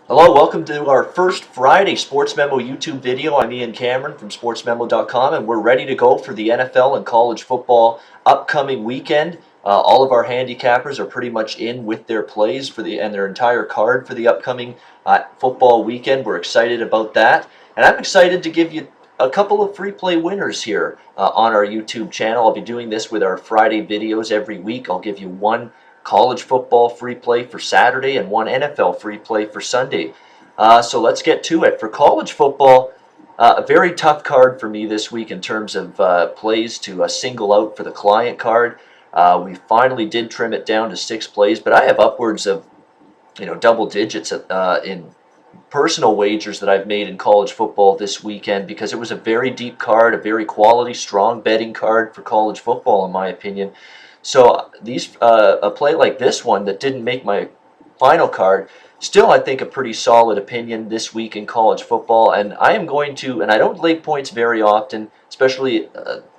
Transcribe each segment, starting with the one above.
Hello, welcome to our first Friday Sports Memo YouTube video. I'm Ian Cameron from sportsmemo.com, and we're ready to go for the NFL and college football upcoming weekend. All of our handicappers are pretty much in with their plays and their entire card for the upcoming football weekend. We're excited about that, and I'm excited to give you a couple of free play winners here on our YouTube channel. I'll be doing this with our Friday videos every week. I'll give you one college football free play for Saturday and one NFL free play for Sunday. So let's get to it. For college football, a very tough card for me this week in terms of plays to single out for the client card. We finally did trim it down to 6 plays, but I have upwards of double digits in personal wagers that I've made in college football this weekend because it was a very deep card, a very quality, strong betting card for college football, in my opinion. So a play like this one that didn't make my final card, still I think a pretty solid opinion this week in college football. And I am going to, and I don't lay points very often, especially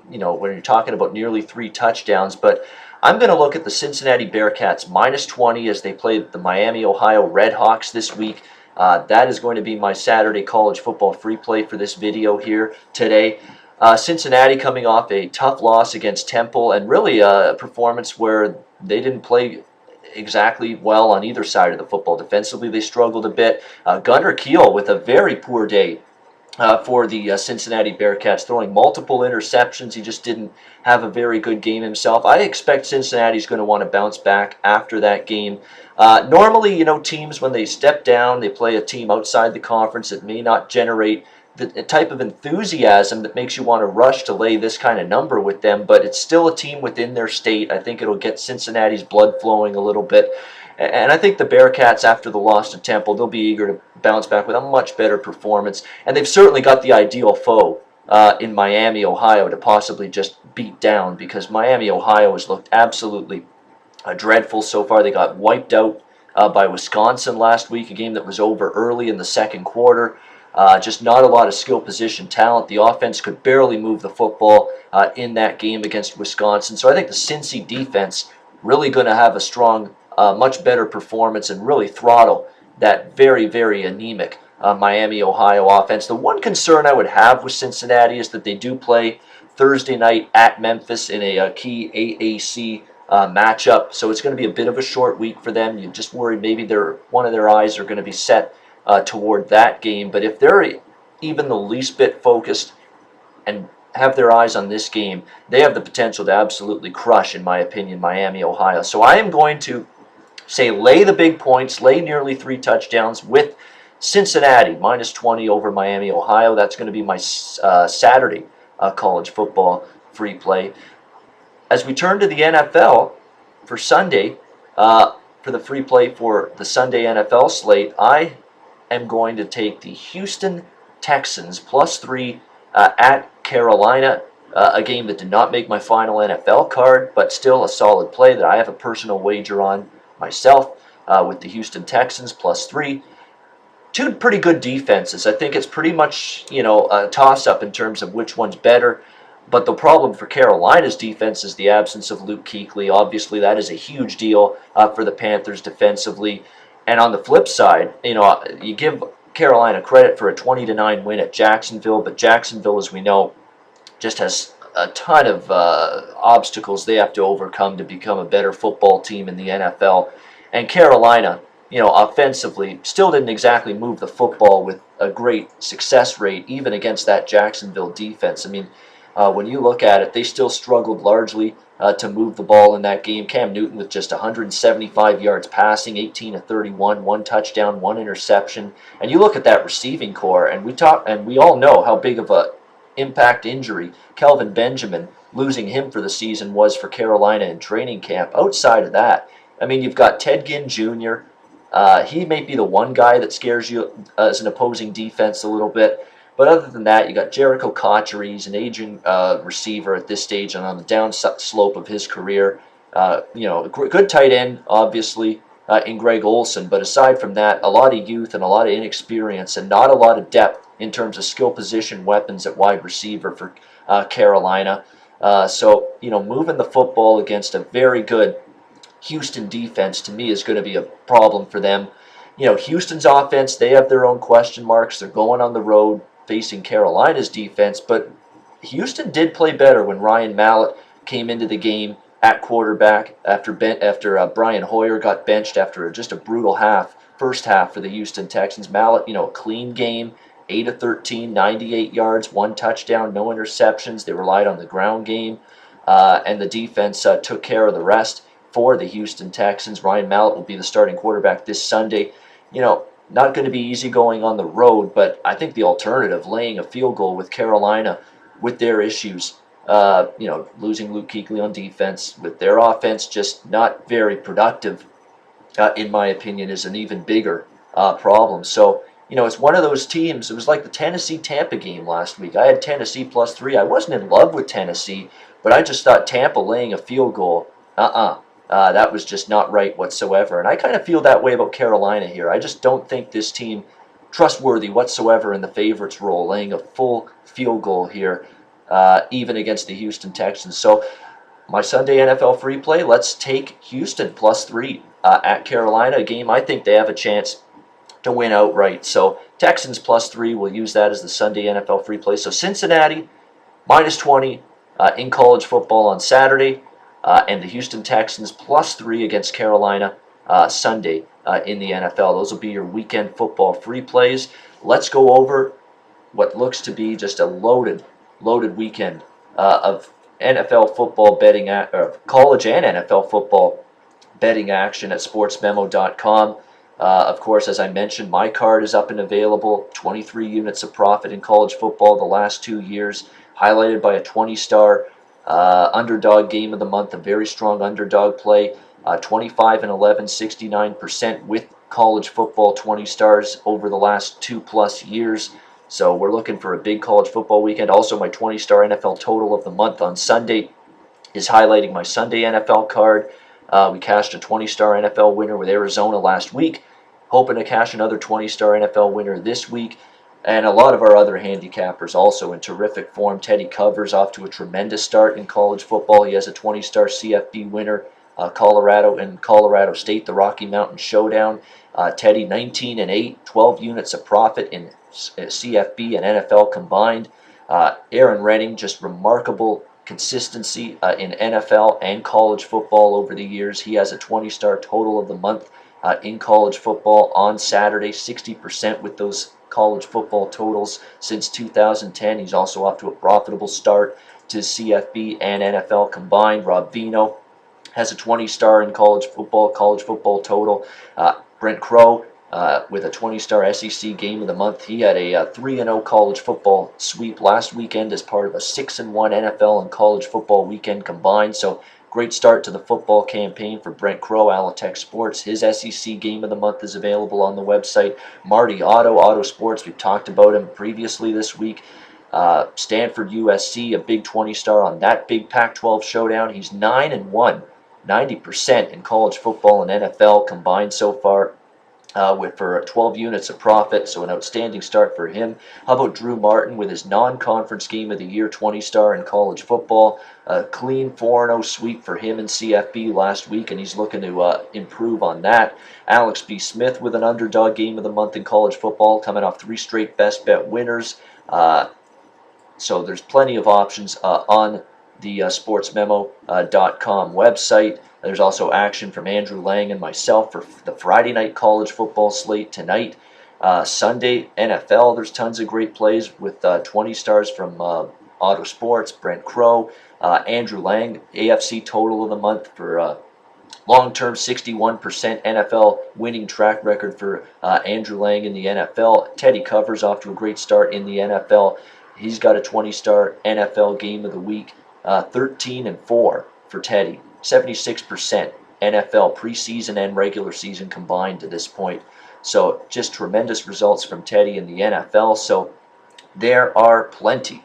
when you're talking about nearly 3 touchdowns, but I'm going to look at the Cincinnati Bearcats -20 as they play the Miami, Ohio Redhawks this week. That is going to be my Saturday college football free play for this video here today. Cincinnati coming off a tough loss against Temple, and really a performance where they didn't play exactly well on either side of the football. Defensively, they struggled a bit. Gunnar Kiel with a very poor day for the Cincinnati Bearcats, throwing multiple interceptions. He just didn't have a very good game himself. I expect Cincinnati's going to want to bounce back after that game. Normally, teams, when they step down, they play a team outside the conference that may not generate the type of enthusiasm that makes you want to rush to lay this kind of number with them, but it's still a team within their state. I think it'll get Cincinnati's blood flowing a little bit. And I think the Bearcats, after the loss to Temple, they'll be eager to bounce back with a much better performance. And they've certainly got the ideal foe in Miami, Ohio, to possibly just beat down, because Miami, Ohio has looked absolutely dreadful so far. They got wiped out by Wisconsin last week, a game that was over early in the second quarter. Just not a lot of skill position talent. The offense could barely move the football in that game against Wisconsin. So I think the Cincy defense really going to have a strong, much better performance and really throttle that very, very anemic Miami, Ohio offense. The one concern I would have with Cincinnati is that they do play Thursday night at Memphis in a key AAC matchup. So it's going to be a bit of a short week for them. You just worry maybe one of their eyes are going to be set toward that game. But if they're even the least bit focused and have their eyes on this game, they have the potential to absolutely crush, in my opinion, Miami, Ohio. So I am going to say lay the big points, lay nearly 3 touchdowns with Cincinnati -20 over Miami, Ohio. That's going to be my Saturday college football free play. As we turn to the NFL for Sunday, for the free play for the Sunday NFL slate, I am going to take the Houston Texans +3 at Carolina, a game that did not make my final NFL card, but still a solid play that I have a personal wager on myself with the Houston Texans +3. 2 pretty good defenses. I think it's pretty much, a toss-up in terms of which one's better. But the problem for Carolina's defense is the absence of Luke Kuechly. Obviously, that is a huge deal for the Panthers defensively. And on the flip side, you give Carolina credit for a 20-9 win at Jacksonville, but Jacksonville, as we know, just has a ton of obstacles they have to overcome to become a better football team in the NFL. And Carolina, offensively, still didn't exactly move the football with a great success rate, even against that Jacksonville defense. I mean, when you look at it, they still struggled largely to move the ball in that game. Cam Newton with just 175 yards passing, 18 of 31, 1 touchdown, 1 interception. And you look at that receiving core, and we all know how big of a impact injury Kelvin Benjamin, losing him for the season, was for Carolina in training camp. Outside of that, I mean, you've got Ted Ginn Jr. He may be the one guy that scares you as an opposing defense a little bit. But other than that, you got Jericho Cotchery. He's an aging receiver at this stage and on the down slope of his career. Good tight end, obviously, in Greg Olsen. But aside from that, a lot of youth and a lot of inexperience and not a lot of depth in terms of skill position weapons at wide receiver for Carolina. So, moving the football against a very good Houston defense, to me, is going to be a problem for them. Houston's offense, they have their own question marks. They're going on the road facing Carolina's defense, but Houston did play better when Ryan Mallett came into the game at quarterback after Brian Hoyer got benched after just a brutal first half for the Houston Texans. Mallett, a clean game, 8 of 13, 98 yards, 1 touchdown, no interceptions. They relied on the ground game, and the defense took care of the rest for the Houston Texans. Ryan Mallett will be the starting quarterback this Sunday. Not going to be easy going on the road, but I think the alternative, laying a field goal with Carolina with their issues, losing Luke Kuechly on defense, with their offense just not very productive, in my opinion, is an even bigger problem. So, it's one of those teams. It was like the Tennessee-Tampa game last week. I had Tennessee +3. I wasn't in love with Tennessee, but I just thought Tampa laying a field goal, that was just not right whatsoever. And I kind of feel that way about Carolina here. I just don't think this team trustworthy whatsoever in the favorites role, laying a full field goal here, even against the Houston Texans. So my Sunday NFL free play, let's take Houston +3 at Carolina, a game I think they have a chance to win outright. So Texans +3, we'll use that as the Sunday NFL free play. So Cincinnati -20 in college football on Saturday, and the Houston Texans +3 against Carolina Sunday in the NFL. Those will be your weekend football free plays. Let's go over what looks to be just a loaded weekend of NFL football betting, or college and NFL football betting action at sportsmemo.com. Of course, as I mentioned, my card is up and available. 23 units of profit in college football the last 2 years, highlighted by a 20-star underdog game of the month, a very strong underdog play. 25-11, 69% with college football 20 stars over the last 2+ years. So we're looking for a big college football weekend. Also, my 20-star NFL total of the month on Sunday is highlighting my Sunday NFL card. We cashed a 20-star NFL winner with Arizona last week, hoping to cash another 20-star NFL winner this week. And a lot of our other handicappers also in terrific form. Teddy Covers off to a tremendous start in college football. He has a 20-star CFB winner, Colorado State, the Rocky Mountain Showdown. Teddy 19-8, 12 units of profit in CFB and NFL combined. Aaron Renning, just remarkable consistency in NFL and college football over the years. He has a 20-star total of the month in college football on Saturday, 60% with those college football totals since 2010. He's also off to a profitable start to CFB and NFL combined. Rob Vino has a 20-star in college football total. Brent Crow with a 20-star SEC game of the month. He had a 3-0 college football sweep last weekend as part of a 6-1 NFL and college football weekend combined. So great start to the football campaign for Brent Crow, Alitech Sports. His SEC game of the month is available on the website. Marty Auto Sports, we've talked about him previously this week. Stanford USC, a big 20-star on that big Pac-12 showdown. He's 9-1, 90% in college football and NFL combined so far. For 12 units of profit, so an outstanding start for him. How about Drew Martin with his non-conference game of the year, 20-star in college football? A clean 4-0 sweep for him in CFB last week, and he's looking to improve on that. Alex B. Smith with an underdog game of the month in college football, coming off 3 straight best bet winners. So there's plenty of options on the sportsmemo.com website. There's also action from Andrew Lang and myself for the Friday night college football slate tonight. Sunday, NFL, there's tons of great plays with 20 stars from Auto Sports, Brent Crow, Andrew Lang, AFC total of the month for long-term 61% NFL winning track record for Andrew Lang in the NFL. Teddy Covers off to a great start in the NFL. He's got a 20-star NFL game of the week, 13-4 for Teddy. 76% NFL preseason and regular season combined to this point. So just tremendous results from Teddy in the NFL. So there are plenty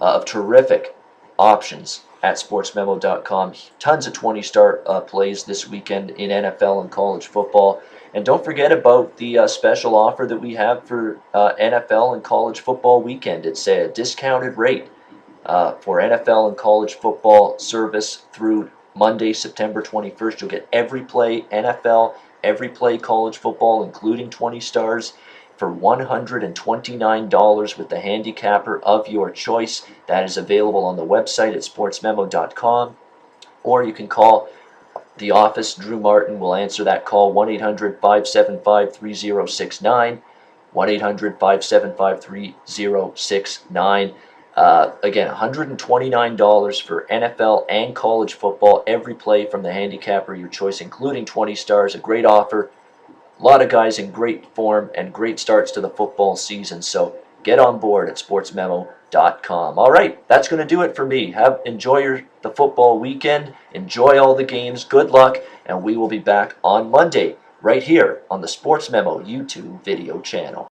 of terrific options at sportsmemo.com. Tons of 20-star plays this weekend in NFL and college football. And don't forget about the special offer that we have for NFL and college football weekend. It's a discounted rate for NFL and college football service through Monday, September 21st. You'll get every play, NFL every play college football, including 20 stars, for $129 with the handicapper of your choice. That is available on the website at sportsmemo.com, or you can call the office. Drew Martin will answer that call, 1-800-575-3069, 1-800-575-3069. Again, $129 for NFL and college football, every play from the handicapper of your choice, including 20 stars. A great offer. A lot of guys in great form and great starts to the football season. So get on board at sportsmemo.com. All right, that's going to do it for me. Enjoy the football weekend. Enjoy all the games. Good luck, and we will be back on Monday right here on the Sports Memo YouTube video channel.